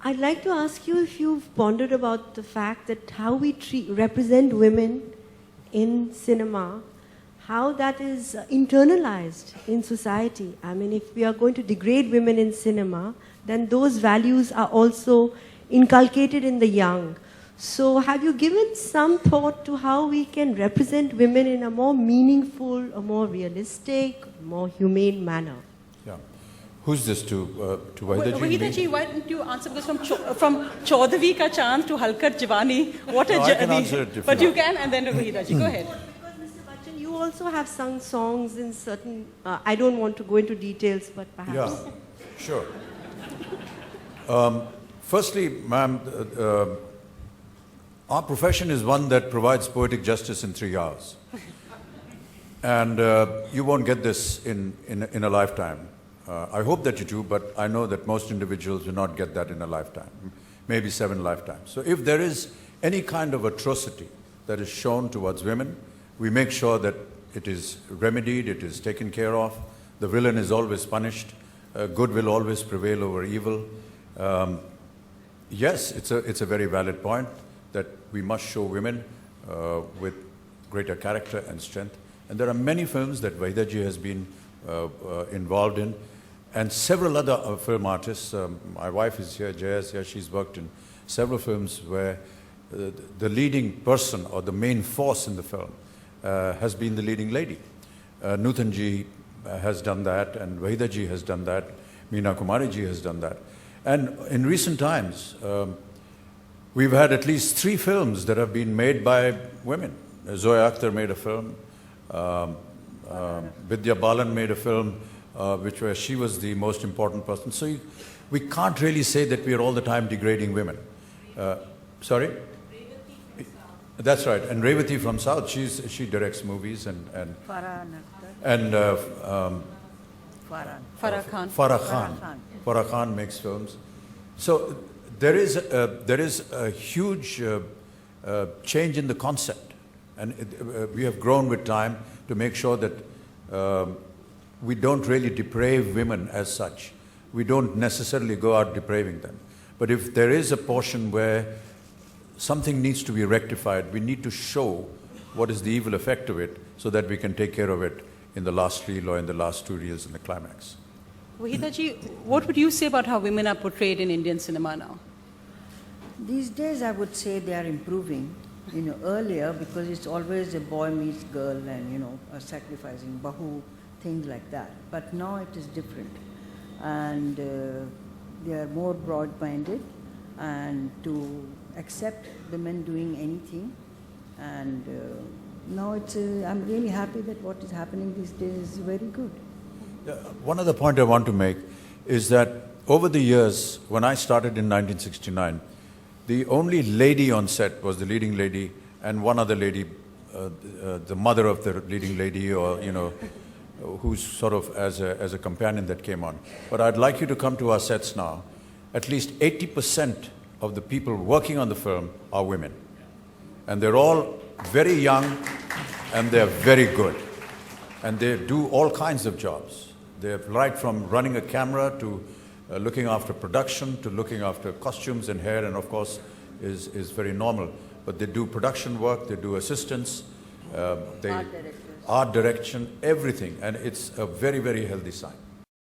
I'd like to ask you if you've pondered about the fact that how we represent women in cinema, how that is internalized in society. I mean, if we are going to degrade women in cinema, then those values are also inculcated in the young. So have you given some thought to how we can represent women in a more meaningful, a more realistic, more humane manner? Yeah. Who's this to Wahida ji? Wahida ji, why don't you answer? Because from Chaudhary Ka Chand to Halkat Jawani, what a No, I can journey. answer it if But you you can, and then Wahida ji, go ahead. Because Mr. Bachchan, you also have sung songs in certain, I don't want to go into details, but perhaps. Yeah, sure. Firstly, ma'am, our profession is one that provides poetic justice in 3 hours. And you won't get this in a lifetime. I hope that you do, but I know that most individuals will not get that in a lifetime, maybe 7 lifetimes. So if there is any kind of atrocity that is shown towards women, we make sure that it is remedied, it is taken care of. The villain is always punished. Good will always prevail over evil. Yes, it's a very valid point that we must show women with greater character and strength. And there are many films that Wahida ji has been involved in, and several other film artists. My wife is here, Jaya is here, she's worked in several films where the leading person or the main force in the film has been the leading lady. Nuthan ji has done that, and Wahida ji has done that, Meena Kumari ji has done that. And in recent times, we've had at least 3 films that have been made by women. Zoya Akhtar made a film, Vidya Balan made a film, where she was the most important person. So we can't really say that we are all the time degrading women. Sorry? That's right. And Revati from South, she directs movies and Farah Khan makes films. So there is a huge change in the concept, and we have grown with time to make sure that we don't really deprave women as such. We don't necessarily go out depraving them. But if there is a portion where something needs to be rectified, we need to show what is the evil effect of it so that we can take care of it in the last reel or in the last 2 reels in the climax. Wahida ji, what would you say about how women are portrayed in Indian cinema now? These days I would say they are improving. Earlier, because it's always a boy meets girl and, a sacrificing, bahu, things like that. But now it is different. And they are more broad-minded and to accept women doing anything. And now I'm really happy that what is happening these days is very good. One other point I want to make is that over the years, when I started in 1969, the only lady on set was the leading lady and one other lady, the mother of the leading lady, or who's sort of as a companion that came on. But I'd like you to come to our sets now. At least 80% of the people working on the film are women. And they're all very young and they're very good. And they do all kinds of jobs. They're right from running a camera to looking after production, to looking after costumes and hair, and of course is very normal. But they do production work, they do assistance, art direction, everything, and it's a very, very healthy sign.